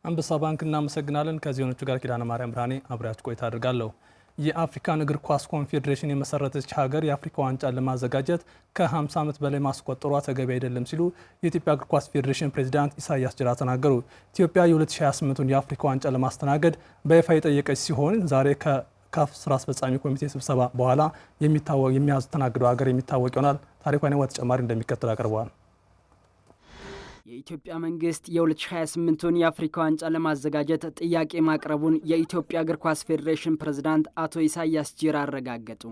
አንበሳ ባንክ እናመሰግናለን። ከዚህኞቹ ጋር ኪዳነ ማርያም ብርሃኔ አብራችሁ ቆይታ አድርጋለሁ። የአፍሪካን እግር ኳስ ኮንፌዴሬሽን የመሰረተች ሀገር የአፍሪካ ዋንጫን ለማዘጋጀት ከ50 ዓመት በላይ ማስቆጠሯ ተገቢ አይደለም ሲሉ የኢትዮጵያ እግር ኳስ ፌዴሬሽን ፕሬዝዳንት ኢሳያስ ጅራ ተናገሩ። ኢትዮጵያ የ2028ን የአፍሪካ ዋንጫ ለማስተናገድ በይፋ የጠየቀች ሲሆን ዛሬ ከካፍ ስራ አስፈጻሚ ኮሚቴ ስብሰባ በኋላ የሚያስተናግደው ሀገር የሚታወቅ ይሆናል። ታሪኳን ተጨማሪ እንደሚከተል አቀርበዋል። የኢትዮጵያ መንግስት የ2028ን የአፍሪካ ዋንጫ ለማዘጋጀት ጥያቄ ማቅረቡን የኢትዮጵያ እግር ኳስ ፌዴሬሽን ፕሬዝዳንት አቶ ኢሳያስ ጅራ አረጋገጡ።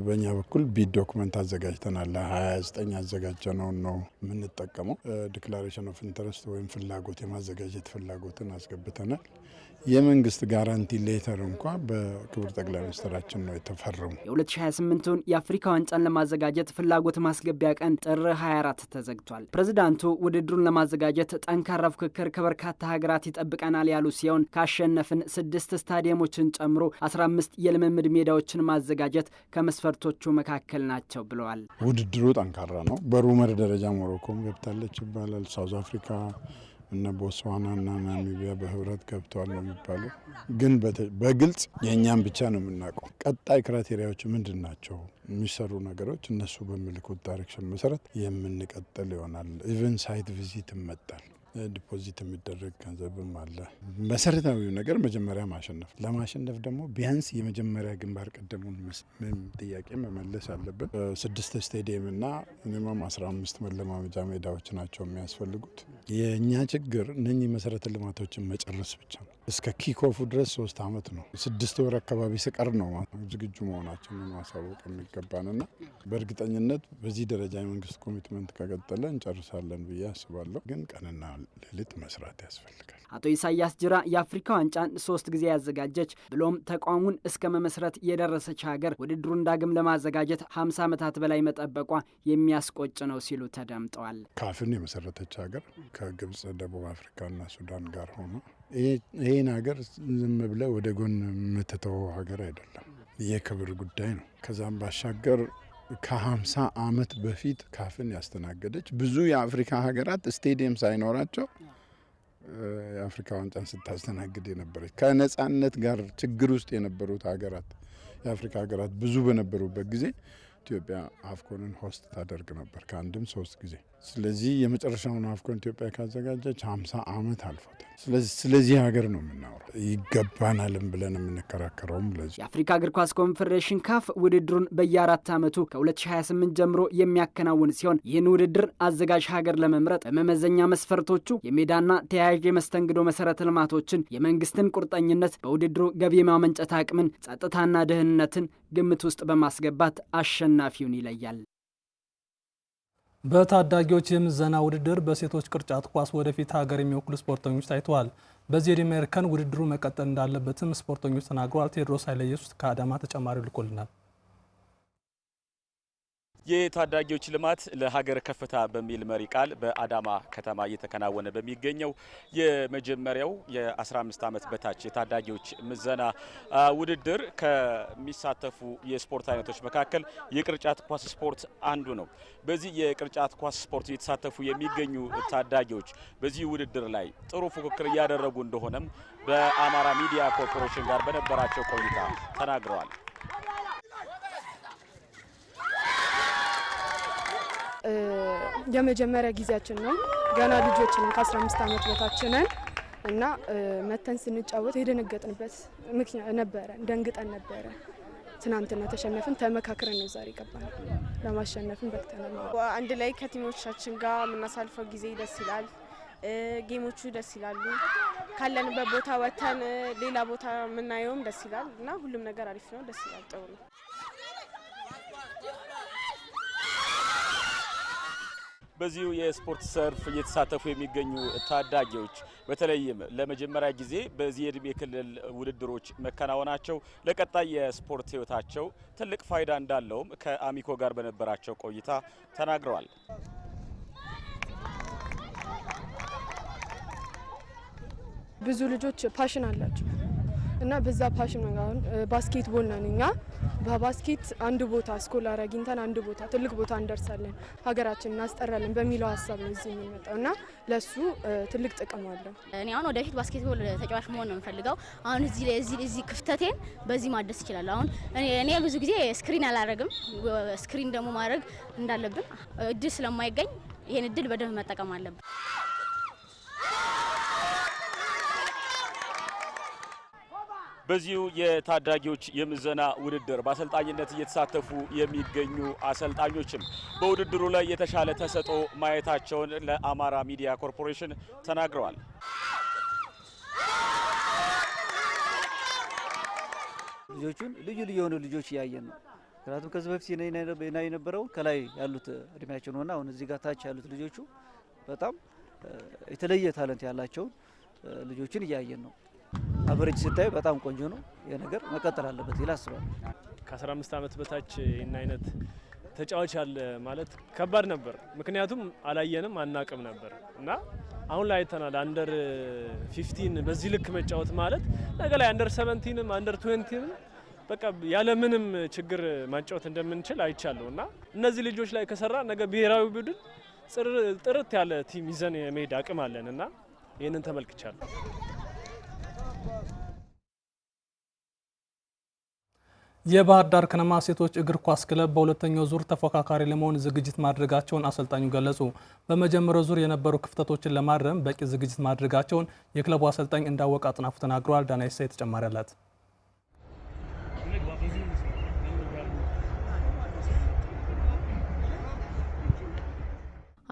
በእኛ በኩል ቢድ ዶክመንት አዘጋጅተናል። 29 አዘጋጀነውን ነው የምንጠቀመው። ዲክላሬሽን ኦፍ ኢንተረስት ወይም ፍላጎት የማዘጋጀት ፍላጎትን አስገብተናል። የመንግስት ጋራንቲ ሌተር እንኳ በክቡር ጠቅላይ ሚኒስትራችን ነው የተፈረሙ። የ2028ን የአፍሪካ ዋንጫን ለማዘጋጀት ፍላጎት ማስገቢያ ቀን ጥር 24 ተዘግቷል። ፕሬዝዳንቱ ውድድሩን ለማዘጋጀት ጠንካራ ፉክክር ከበርካታ ሀገራት ይጠብቀናል ያሉ ሲሆን ካሸነፍን 6 ስታዲየሞችን ጨምሮ 15 የልምምድ ሜዳዎችን ማዘጋጀት ከመስፈርቶቹ መካከል ናቸው ብለዋል። ውድድሩ ጠንካራ ነው። በሩመር ደረጃ ሞሮኮም ገብታለች ይባላል። ሳውዝ አፍሪካ እና ቦትስዋና እና ናሚቢያ በህብረት ገብተዋል ነው የሚባለው። ግን በግልጽ የእኛም ብቻ ነው የምናውቀው። ቀጣይ ክራይቴሪያዎች ምንድን ናቸው? የሚሰሩ ነገሮች እነሱ በሚልኩት ዳይሬክሽን መሰረት የምንቀጥል ይሆናል። ኢቨን ሳይት ቪዚት ይመጣል። ዲፖዚት የሚደረግ ገንዘብም አለ። መሰረታዊው ነገር መጀመሪያ ማሸነፍ። ለማሸነፍ ደግሞ ቢያንስ የመጀመሪያ ግንባር ቀደሙን ጥያቄ መመለስ አለብን። 6 ስቴዲየም እና ሚኒመም 15 መለማመጃ ሜዳዎች ናቸው የሚያስፈልጉት። የእኛ ችግር እነኚህ መሰረተ ልማቶችን መጨረስ ብቻ ነው። እስከ ኪክኦፉ ድረስ 3 ዓመት ነው። 6 ወር አካባቢ ስቀር ነው ዝግጁ መሆናችንን ማሳወቅ የሚገባንና በእርግጠኝነት በዚህ ደረጃ የመንግስት ኮሚትመንት ከቀጠለ እንጨርሳለን ብዬ አስባለሁ። ግን ቀንና ሌሊት መስራት ያስፈልጋል። አቶ ኢሳያስ ጅራ የአፍሪካ ዋንጫን 3 ጊዜ ያዘጋጀች ብሎም ተቋሙን እስከ መመስረት የደረሰች ሀገር ውድድሩን ዳግም ለማዘጋጀት 50 ዓመታት በላይ መጠበቋ የሚያስቆጭ ነው ሲሉ ተደምጠዋል። ካፍን የመሰረተች ሀገር ከግብጽ፣ ደቡብ አፍሪካና ሱዳን ጋር ሆኖ ይህን ሀገር ዝም ብለ ወደ ጎን የምትተወው ሀገር አይደለም። የክብር ጉዳይ ነው። ከዛም ባሻገር ከ50 ዓመት በፊት ካፍን ያስተናገደች ብዙ የአፍሪካ ሀገራት ስቴዲየም ሳይኖራቸው የአፍሪካ ዋንጫን ስታስተናግድ የነበረች ከነጻነት ጋር ችግር ውስጥ የነበሩት ሀገራት የአፍሪካ ሀገራት ብዙ በነበሩበት ጊዜ ኢትዮጵያ አፍኮንን ሆስት ታደርግ ነበር ከአንድም 3 ጊዜ። ስለዚህ የመጨረሻውን አፍኮን ኢትዮጵያ ካዘጋጀች 50 ዓመት አልፎታል። ስለዚህ ሀገር ነው የምናወራው። ይገባናልም ብለን የምንከራከረውም ለዚህ። የአፍሪካ እግር ኳስ ኮንፌዴሬሽን ካፍ ውድድሩን በየ4 ዓመቱ ከ2028 ጀምሮ የሚያከናውን ሲሆን ይህን ውድድር አዘጋጅ ሀገር ለመምረጥ በመመዘኛ መስፈርቶቹ የሜዳና ተያያዥ የመስተንግዶ መሰረተ ልማቶችን፣ የመንግስትን ቁርጠኝነት፣ በውድድሩ ገቢ ማመንጨት አቅምን፣ ጸጥታና ደህንነትን ግምት ውስጥ በማስገባት አሸናፊውን ይለያል። በታዳጊዎች የምዘና ውድድር በሴቶች ቅርጫት ኳስ ወደፊት ሀገር የሚወክሉ ስፖርተኞች ታይተዋል። በዚህ የዕድሜ እርከን ውድድሩ መቀጠል እንዳለበትም ስፖርተኞች ተናግረዋል። ቴዎድሮስ ኃይለየሱስ ከአዳማ ተጨማሪ ልኮልናል። የታዳጊዎች ልማት ለሀገር ከፍታ በሚል መሪ ቃል በአዳማ ከተማ እየተከናወነ በሚገኘው የመጀመሪያው የ15 ዓመት በታች የታዳጊዎች ምዘና ውድድር ከሚሳተፉ የስፖርት አይነቶች መካከል የቅርጫት ኳስ ስፖርት አንዱ ነው። በዚህ የቅርጫት ኳስ ስፖርት እየተሳተፉ የሚገኙ ታዳጊዎች በዚህ ውድድር ላይ ጥሩ ፉክክር እያደረጉ እንደሆነም በአማራ ሚዲያ ኮርፖሬሽን ጋር በነበራቸው ቆይታ ተናግረዋል። የመጀመሪያ ጊዜያችን ነው። ገና ልጆች ነን፣ ከ15 ዓመት በታች ነን እና መተን ስንጫወት የደነገጥንበት ምክንያት ነበረ። ደንግጠን ነበረ። ትናንትና ተሸነፍን፣ ተመካክረን ነው ዛሬ ገባን። ለማሸነፍን በቅተናል። አንድ ላይ ከቲሞቻችን ጋር የምናሳልፈው ጊዜ ደስ ይላል። ጌሞቹ ደስ ይላሉ። ካለንበት ቦታ ወተን ሌላ ቦታ የምናየውም ደስ ይላል እና ሁሉም ነገር አሪፍ ነው፣ ደስ ይላል፣ ጥሩ ነው። በዚሁ የስፖርት ዘርፍ እየተሳተፉ የሚገኙ ታዳጊዎች በተለይም ለመጀመሪያ ጊዜ በዚህ የዕድሜ ክልል ውድድሮች መከናወናቸው ለቀጣይ የስፖርት ሕይወታቸው ትልቅ ፋይዳ እንዳለውም ከአሚኮ ጋር በነበራቸው ቆይታ ተናግረዋል። ብዙ ልጆች ፓሽን አላቸው እና በዛ ፓሽን ነው ባስኬትቦል ነን እኛ በባስኬት አንድ ቦታ ስኮላር አግኝተን አንድ ቦታ ትልቅ ቦታ እንደርሳለን ሀገራችንን እናስጠራለን በሚለው ሀሳብ ነው እዚህ የምንመጣውና ለሱ ትልቅ ጥቅም አለው። እኔ አሁን ወደፊት ባስኬትቦል ተጫዋች መሆን ነው የምፈልገው። አሁን እዚህ ክፍተቴን በዚህ ማድረስ ይችላል። አሁን እኔ ብዙ ጊዜ ስክሪን አላረግም። ስክሪን ደግሞ ማድረግ እንዳለብን እድል ስለማይገኝ ይሄን እድል በደንብ መጠቀም አለብን። በዚሁ የታዳጊዎች የምዘና ውድድር በአሰልጣኝነት እየተሳተፉ የሚገኙ አሰልጣኞችም በውድድሩ ላይ የተሻለ ተሰጥኦ ማየታቸውን ለአማራ ሚዲያ ኮርፖሬሽን ተናግረዋል። ልጆቹን ልዩ የሆኑ ልጆች ያየን ነው። ምክንያቱም ከዚህ በፊት የነበረው ከላይ ያሉት እድሜያቸው ነውና አሁን እዚህ ጋር ታች ያሉት ልጆቹ በጣም የተለየ ታለንት ያላቸው ልጆችን እያየን ነው። አቨሬጅ ሲታይ በጣም ቆንጆ ነው። የነገር መቀጠል አለበት ይላስባል። ከ15 ዓመት በታች እና አይነት ተጫዋች አለ ማለት ከባድ ነበር። ምክንያቱም አላየንም አናቅም ነበር እና አሁን ላይ አይተናል። አንደር 15 በዚህ ልክ መጫወት ማለት ነገ ላይ አንደር 17ም አንደር 20ም በቃ ያለ ምንም ችግር ማጫወት እንደምንችል አይቻለሁ እና እነዚህ ልጆች ላይ ከሰራ ነገ ብሔራዊ ቡድን ጥርት ያለ ቲም ይዘን የመሄድ አቅም አለን እና ይህንን ተመልክቻለሁ። የባህር ዳር ከነማ ሴቶች እግር ኳስ ክለብ በሁለተኛው ዙር ተፎካካሪ ለመሆን ዝግጅት ማድረጋቸውን አሰልጣኙ ገለጹ። በመጀመሪያው ዙር የነበሩ ክፍተቶችን ለማረም በቂ ዝግጅት ማድረጋቸውን የክለቡ አሰልጣኝ እንዳወቀ አጥናፉ ተናግረዋል። ዳናይሳ ተጨማሪ አላት።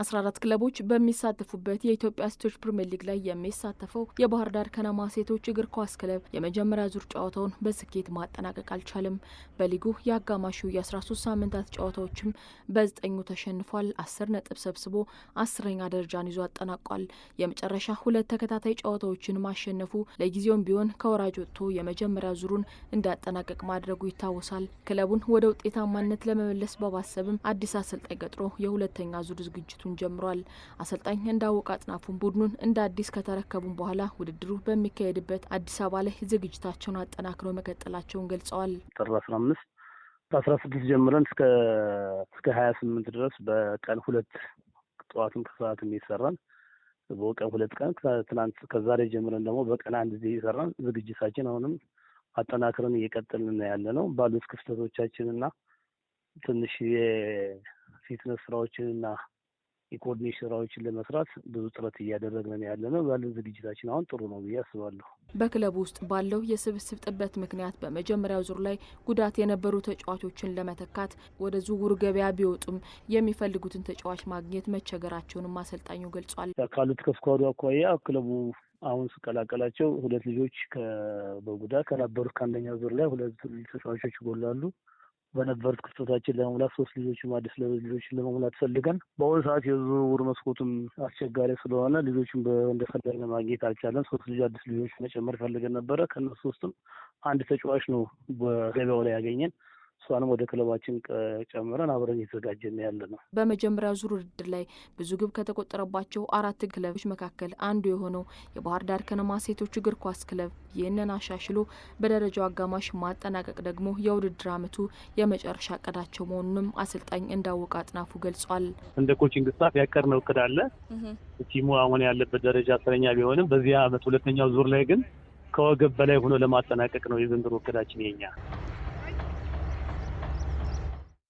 14 ክለቦች በሚሳተፉበት የኢትዮጵያ ሴቶች ፕሪሚየር ሊግ ላይ የሚሳተፈው የባህር ዳር ከነማ ሴቶች እግር ኳስ ክለብ የመጀመሪያ ዙር ጨዋታውን በስኬት ማጠናቀቅ አልቻለም። በሊጉ የአጋማሹ የ13 ሳምንታት ጨዋታዎችም በ9 ተሸንፏል። 10 ነጥብ ሰብስቦ 10ኛ ደረጃን ይዞ አጠናቋል። የመጨረሻ 2 ተከታታይ ጨዋታዎችን ማሸነፉ ለጊዜውም ቢሆን ከወራጅ ወጥቶ የመጀመሪያ ዙሩን እንዳጠናቀቅ ማድረጉ ይታወሳል። ክለቡን ወደ ውጤታማነት ለመመለስ በማሰብም አዲስ አሰልጣኝ ቀጥሮ የሁለተኛ ዙር ዝግጅቱ ጀምሯል። አሰልጣኝ እንዳወቀ አጥናፉን ቡድኑን እንደ አዲስ ከተረከቡም በኋላ ውድድሩ በሚካሄድበት አዲስ አበባ ላይ ዝግጅታቸውን አጠናክረው መቀጠላቸውን ገልጸዋል። ጥር 15 ከ16 ጀምረን እስከ 28 ድረስ በቀን 2 ጠዋትም ከሰዓትም እየሰራን በቀን 2 ቀን ትናንት ከዛሬ ጀምረን ደግሞ በቀን 1 ጊዜ እየሰራን ዝግጅታችን አሁንም አጠናክረን እየቀጠልን ያለ ነው። ባሉት ክፍተቶቻችንና ትንሽ የፊትነስ ስራዎችንና የኮኦርዲኔሽን ስራዎችን ለመስራት ብዙ ጥረት እያደረግን ያለ ነው። ባለው ዝግጅታችን አሁን ጥሩ ነው ብዬ አስባለሁ። በክለቡ ውስጥ ባለው የስብስብ ጥበት ምክንያት በመጀመሪያው ዙር ላይ ጉዳት የነበሩ ተጫዋቾችን ለመተካት ወደ ዝውውር ገበያ ቢወጡም የሚፈልጉትን ተጫዋች ማግኘት መቸገራቸውንም አሰልጣኙ ገልጿል። ካሉት ከስኳዱ አኳያ ክለቡ አሁን ስቀላቀላቸው 2 ልጆች በጉዳት ከነበሩት ከአንደኛው ዙር ላይ 2 ተጫዋቾች ይጎላሉ። በነበሩት ክፍተታችን ለመሙላት 3 ልጆችም አዲስ ልጆችን ለመሙላት ፈልገን በአሁኑ ሰዓት የዝውውር መስኮቱም አስቸጋሪ ስለሆነ ልጆችን እንደፈለግን ማግኘት አልቻለን። 3 ልጅ አዲስ ልጆች መጨመር ፈልገን ነበረ። ከነሱ ውስጥም አንድ ተጫዋች ነው በገበያው ላይ ያገኘን። እሷንም ወደ ክለባችን ጨምረን አብረን እየተዘጋጀን ያለ ነው። በመጀመሪያ ዙር ውድድር ላይ ብዙ ግብ ከተቆጠረባቸው 4 ክለቦች መካከል አንዱ የሆነው የባህር ዳር ከነማ ሴቶች እግር ኳስ ክለብ ይህንን አሻሽሎ በደረጃው አጋማሽ ማጠናቀቅ ደግሞ የውድድር ዓመቱ የመጨረሻ እቅዳቸው መሆኑንም አሰልጣኝ እንዳወቀ አጥናፉ ገልጿል። እንደ ኮቺንግ ስታፍ ያቀርነው እቅድ አለ። ቲሙ አሁን ያለበት ደረጃ 10ኛ ቢሆንም በዚህ ዓመት ሁለተኛው ዙር ላይ ግን ከወገብ በላይ ሆኖ ለማጠናቀቅ ነው የዘንድሮ እቅዳችን የኛ።